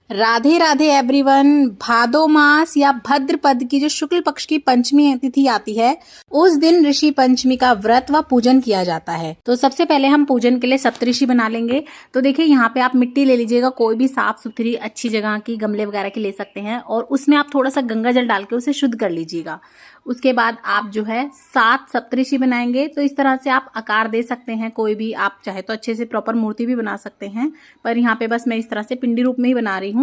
Radhe Radhe everyone. भादो मास या भद्रपद की जो शुक्ल पक्ष की पंचमी तिथि आती है उस दिन ऋषि पंचमी का व्रत व पूजन किया जाता है। तो सबसे पहले हम पूजन के लिए सप्तऋषि बना लेंगे। तो देखिए यहाँ पे आप मिट्टी ले लीजिएगा, कोई भी साफ सुथरी अच्छी जगह की, गमले वगैरह की ले सकते हैं, और उसमें आप थोड़ा सा गंगा जल डाल के उसे शुद्ध कर लीजिएगा। उसके बाद आप जो है 7 सप्तऋषि बनाएंगे। तो इस तरह से आप आकार दे सकते हैं, कोई भी आप चाहे तो अच्छे से प्रॉपर मूर्ति भी बना सकते हैं, पर यहाँ पे बस मैं इस तरह से पिंडी रूप में ही बना रही हूँ।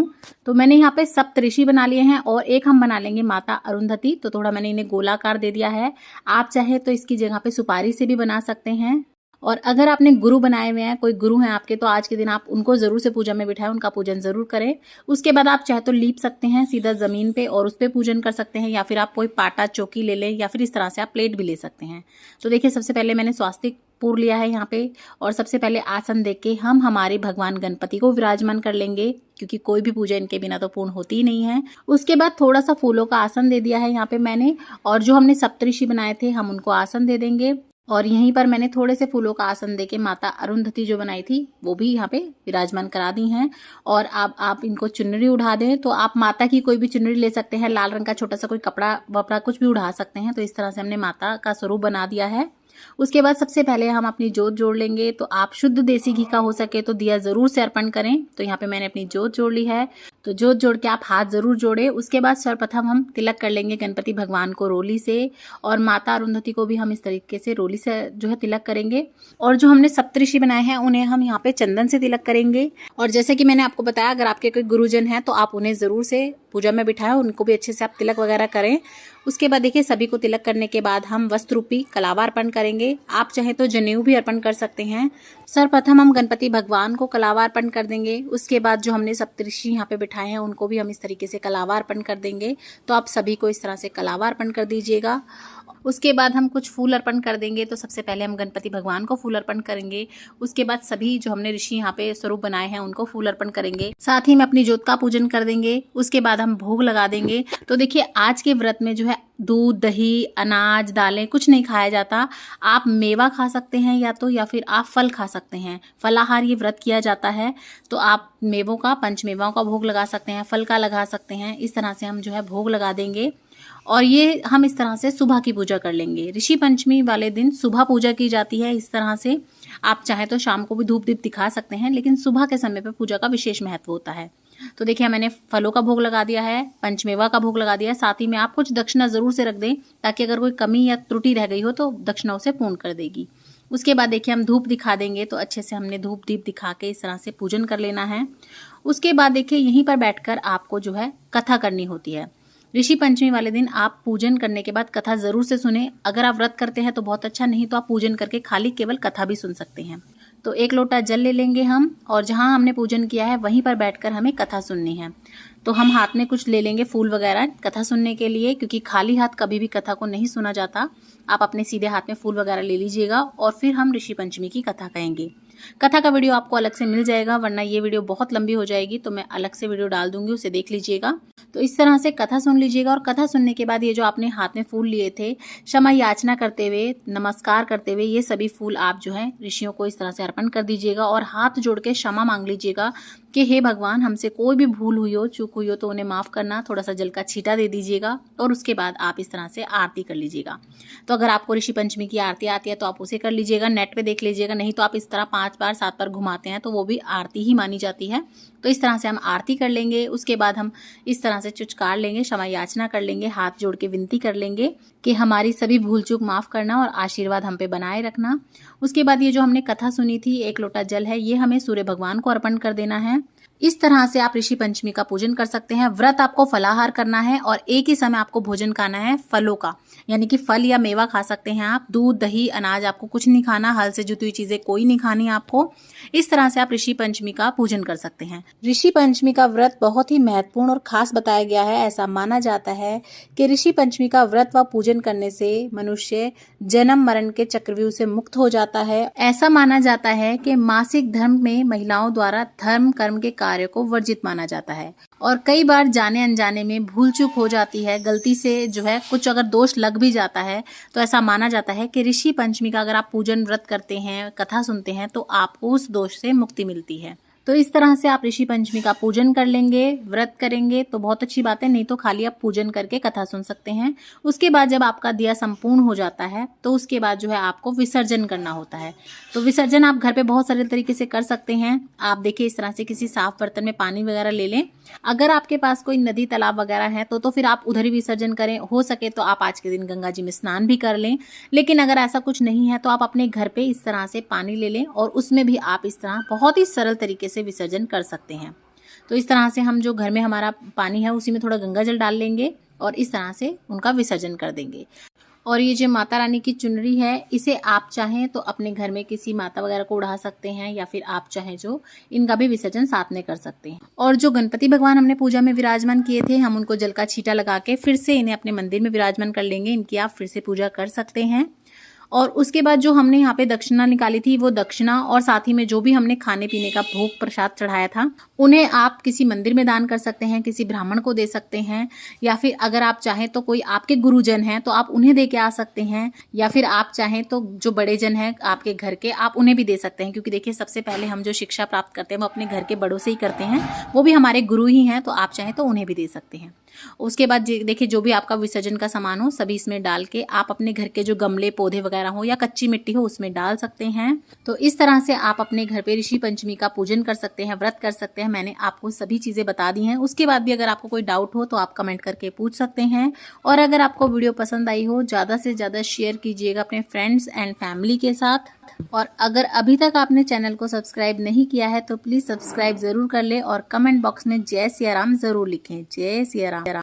तो मैंने यहाँ पे सप्तऋषि बना लिए हैं और एक हम बना लेंगे माता अरुंधति। तो थोड़ा मैंने इन्हें गोलाकार दे दिया है। आप चाहे तो इसकी जगह पे सुपारी से भी बना सकते हैं। और अगर आपने गुरु बनाए हुए हैं, कोई गुरु हैं आपके, तो आज के दिन आप उनको जरूर से पूजा में बिठाएं, उनका पूजन जरूर करें। उसके बाद आप चाहे तो लीप सकते हैं सीधा जमीन पे और उस पे पूजन कर सकते हैं, या फिर आप कोई पाटा चौकी ले लें, या फिर इस तरह से आप प्लेट भी ले सकते हैं। तो देखिए सबसे पहले मैंने स्वास्तिक पूर लिया है यहाँ पे, और सबसे पहले आसन देके हम हमारे भगवान गणपति को विराजमान कर लेंगे, क्योंकि कोई भी पूजा इनके बिना तो पूर्ण होती ही नहीं है। उसके बाद थोड़ा सा फूलों का आसन दे दिया है यहाँ पे मैंने, और जो हमने सप्तऋषि बनाए थे हम उनको आसन दे देंगे। और यहीं पर मैंने थोड़े से फूलों का आसन देके माता अरुंधति जो बनाई थी वो भी यहाँ पे विराजमान करा दी हैं। और अब आप इनको चुनरी उड़ा दें, तो आप माता की कोई भी चुनरी ले सकते हैं, लाल रंग का छोटा सा कोई कपड़ा वपड़ा कुछ भी उड़ा सकते हैं। तो इस तरह से हमने माता का स्वरूप बना दिया है। उसके बाद सबसे पहले हम अपनी जोत जोड़ लेंगे। तो आप शुद्ध देसी घी का हो सके तो दिया जरूर से अर्पण करें। तो यहाँ पे मैंने अपनी जोत जोड़ ली है। तो जोत जोड़ के आप हाथ जरूर जोड़े। उसके बाद सर्वप्रथम हम तिलक कर लेंगे गणपति भगवान को रोली से, और माता अरुंधति को भी हम इस तरीके से रोली से जो है तिलक करेंगे। और जो हमने सप्तऋषि बनाए हैं उन्हें हम यहाँ पे चंदन से तिलक करेंगे। और जैसे कि मैंने आपको बताया, अगर आपके कोई गुरुजन है तो आप उन्हें जरूर से पूजा में बिठाएं, उनको भी अच्छे से आप तिलक वगैरह करें। उसके बाद देखिए सभी को तिलक करने के बाद हम वस्त्र रूपी कलावा अर्पण करेंगे। आप चाहे तो जनेऊ भी अर्पण कर सकते हैं। सर्वप्रथम हम गणपति भगवान को कलावा अर्पण कर देंगे। उसके बाद जो हमने सप्तऋषि यहाँ पे बिठाए हैं उनको भी हम इस तरीके से कलावा अर्पण कर देंगे। तो आप सभी को इस तरह से कलावा अर्पण कर दीजिएगा। उसके बाद हम कुछ फूल अर्पण कर देंगे। तो सबसे पहले हम गणपति भगवान को फूल अर्पण करेंगे। उसके बाद सभी जो हमने ऋषि यहाँ पे स्वरूप बनाए हैं उनको फूल अर्पण करेंगे। साथ ही में अपनी जोत का पूजन कर देंगे। उसके बाद हम भोग लगा देंगे। तो देखिए आज के व्रत में जो है दूध, दही, अनाज, दालें कुछ नहीं खाया जाता। आप मेवा खा सकते हैं या फिर आप फल खा सकते हैं। फलाहार ये व्रत किया जाता है। तो आप मेवों का, पंचमेवाओं का भोग लगा सकते हैं, फल का लगा सकते हैं। इस तरह से हम जो है भोग लगा देंगे। और ये हम इस तरह से सुबह की पूजा कर लेंगे। ऋषि पंचमी वाले दिन सुबह पूजा की जाती है। इस तरह से आप चाहे तो शाम को भी धूप दीप दिखा सकते हैं, लेकिन सुबह के समय पे पूजा का विशेष महत्व होता है। तो देखिए मैंने फलों का भोग लगा दिया है, पंचमेवा का भोग लगा दिया है। साथ ही में आप कुछ दक्षिणा जरूर से रख दें, ताकि अगर कोई कमी या त्रुटि रह गई हो तो दक्षिणा उसे पूर्ण कर देगी। उसके बाद देखिए हम धूप दिखा देंगे। तो अच्छे से हमने धूप दीप दिखा के इस तरह से पूजन कर लेना है। उसके बाद देखिए यहीं पर बैठकर आपको जो है कथा करनी होती है। ऋषि पंचमी वाले दिन आप पूजन करने के बाद कथा जरूर से सुने। अगर आप व्रत करते हैं तो बहुत अच्छा, नहीं तो आप पूजन करके खाली केवल कथा भी सुन सकते हैं। तो 1 लोटा जल ले लेंगे हम, और जहां हमने पूजन किया है वहीं पर बैठकर हमें कथा सुननी है। तो हम हाथ में कुछ ले लेंगे फूल वगैरह कथा सुनने के लिए, क्योंकि खाली हाथ कभी भी कथा को नहीं सुना जाता। आप अपने सीधे हाथ में फूल वगैरह ले लीजिएगा, और फिर हम ऋषि पंचमी की कथा कहेंगे। कथा का वीडियो आपको अलग से मिल जाएगा, वरना ये वीडियो बहुत लंबी हो जाएगी, तो मैं अलग से वीडियो डाल दूंगी, उसे देख लीजिएगा। तो इस तरह से कथा सुन लीजिएगा। और कथा सुनने के बाद ये जो आपने हाथ में फूल लिए थे, क्षमा याचना करते हुए, नमस्कार करते हुए, ये सभी फूल आप जो है ऋषियों को इस तरह से अर्पण कर दीजिएगा, और हाथ जोड़ के क्षमा मांग लीजिएगा कि हे भगवान, हमसे कोई भी भूल हुई हो, चूक हुई हो तो उन्हें माफ करना। थोड़ा सा जल का छींटा दे दीजिएगा, और उसके बाद आप इस तरह से आरती कर लीजिएगा। तो अगर आपको ऋषि पंचमी की आरती आती है तो आप उसे कर लीजिएगा, नेट पे देख लीजिएगा, नहीं तो आप इस तरह 5 बार 7 बार घुमाते हैं तो वो भी आरती ही मानी जाती है। तो इस तरह से हम आरती कर लेंगे। उसके बाद हम इस तरह से चुचकार लेंगे, क्षमा याचना कर लेंगे, हाथ जोड़ के विनती कर लेंगे कि हमारी सभी भूल चूक माफ करना और आशीर्वाद हम पे बनाए रखना। उसके बाद ये जो हमने कथा सुनी थी, 1 लोटा जल है, ये हमें सूर्य भगवान को अर्पण कर देना है। इस तरह से आप ऋषि पंचमी का पूजन कर सकते हैं। व्रत आपको फलाहार करना है, और एक ही समय आपको भोजन खाना है फलों का, यानी कि फल या मेवा खा सकते हैं आप। दूध, दही, अनाज आपको कुछ नहीं खाना, हल से जुती हुई चीजें कोई नहीं खानी आपको। इस तरह से आप ऋषि पंचमी का पूजन कर सकते हैं। ऋषि पंचमी का व्रत बहुत ही महत्वपूर्ण और खास बताया गया है। ऐसा माना जाता है कि ऋषि पंचमी का व्रत व पूजन करने से मनुष्य जन्म मरण के चक्रव्यूह से मुक्त हो जाता है। ऐसा माना जाता है कि मासिक धर्म में महिलाओं द्वारा धर्म कर्म के कार्य को वर्जित माना जाता है, और कई बार जाने अनजाने में भूल चूक हो जाती है, गलती से जो है कुछ अगर दोष लग भी जाता है, तो ऐसा माना जाता है कि ऋषि पंचमी का अगर आप पूजन व्रत करते हैं, कथा सुनते हैं, तो आपको उस दोष से मुक्ति मिलती है। तो इस तरह से आप ऋषि पंचमी का पूजन कर लेंगे, व्रत करेंगे तो बहुत अच्छी बात है, नहीं तो खाली आप पूजन करके कथा सुन सकते हैं। उसके बाद जब आपका दिया संपूर्ण हो जाता है तो उसके बाद जो है आपको विसर्जन करना होता है। तो विसर्जन आप घर पे बहुत सारे तरीके से कर सकते हैं। आप देखिए इस तरह से किसी साफ बर्तन में पानी वगैरह ले लें। अगर आपके पास कोई नदी तालाब वगैरह है तो फिर आप उधर ही विसर्जन करें। हो सके तो आप आज के दिन गंगा जी में स्नान भी कर लें, लेकिन अगर ऐसा कुछ नहीं है तो आप अपने घर पे इस तरह से पानी ले लें और उसमें भी आप इस तरह बहुत ही सरल तरीके से विसर्जन कर सकते हैं। तो इस तरह से हम जो घर में हमारा पानी है उसी में थोड़ा गंगा जल डाल लेंगे और इस तरह से उनका विसर्जन कर देंगे। और ये जो माता रानी की चुनरी है इसे आप चाहें तो अपने घर में किसी माता वगैरह को उड़ा सकते हैं, या फिर आप चाहें जो इनका भी विसर्जन साथ में कर सकते हैं। और जो गणपति भगवान हमने पूजा में विराजमान किए थे, हम उनको जल का छींटा लगा के फिर से इन्हें अपने मंदिर में विराजमान कर लेंगे। इनकी आप फिर से पूजा कर सकते हैं। और उसके बाद जो हमने यहाँ पे दक्षिणा निकाली थी वो दक्षिणा और साथ ही में जो भी हमने खाने पीने का भोग प्रसाद चढ़ाया था उन्हें आप किसी मंदिर में दान कर सकते हैं, किसी ब्राह्मण को दे सकते हैं, या फिर अगर आप चाहें तो कोई आपके गुरुजन हैं तो आप उन्हें दे के आ सकते हैं, या फिर आप चाहें तो जो बड़े जन हैं आपके घर के आप उन्हें भी दे सकते हैं। क्योंकि देखिए सबसे पहले हम जो शिक्षा प्राप्त करते हैं वो अपने घर के बड़ों से ही करते हैं, वो भी हमारे गुरु ही हैं, तो आप चाहें तो उन्हें भी दे सकते हैं। उसके बाद देखिए जो भी आपका विसर्जन का सामान हो सभी इसमें डाल के आप अपने घर के जो गमले पौधे वगैरह हो या कच्ची मिट्टी हो उसमें डाल सकते हैं। तो इस तरह से आप अपने घर पे ऋषि पंचमी का पूजन कर सकते हैं, व्रत कर सकते हैं। मैंने आपको सभी चीजें बता दी हैं। उसके बाद भी अगर आपको कोई डाउट हो तो आप कमेंट करके पूछ सकते हैं। और अगर आपको वीडियो पसंद आई हो ज्यादा से ज्यादा शेयर कीजिएगा अपने फ्रेंड्स एंड फैमिली के साथ। और अगर अभी तक आपने चैनल को सब्सक्राइब नहीं किया है तो प्लीज सब्सक्राइब जरूर कर ले और कमेंट बॉक्स में जय सिया राम जरूर लिखें। जय सिया राम।